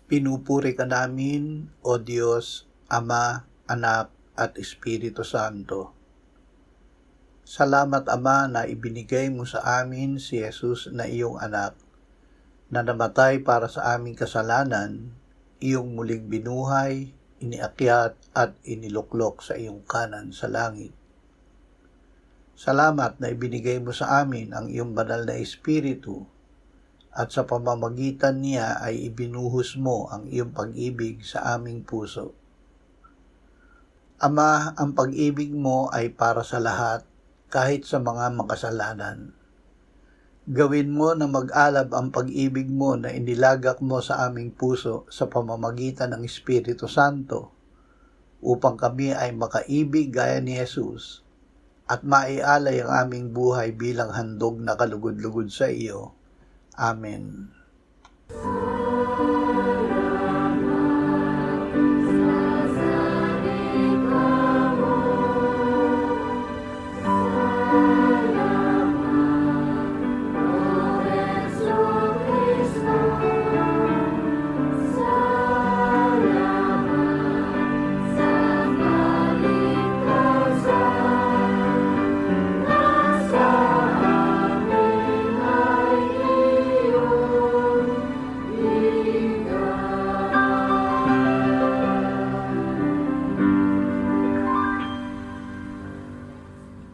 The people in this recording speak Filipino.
Pinupuri ka namin, O Diyos, Ama, Anak, at Espiritu Santo. Salamat, Ama, na ibinigay mo sa amin si Jesus na iyong anak, na namatay para sa aming kasalanan, iyong muling binuhay, iniakyat at iniluklok sa iyong kanan sa langit. Salamat na ibinigay mo sa amin ang iyong banal na Espiritu, at sa pamamagitan niya ay ibinuhos mo ang iyong pag-ibig sa aming puso. Ama, ang pag-ibig mo ay para sa lahat, kahit sa mga makasalanan. Gawin mo na mag-alab ang pag-ibig mo na inilagak mo sa aming puso sa pamamagitan ng Espiritu Santo, upang kami ay makaibig gaya ni Jesus, at maialay ang aming buhay bilang handog na kalugod-lugod sa iyo. Amen.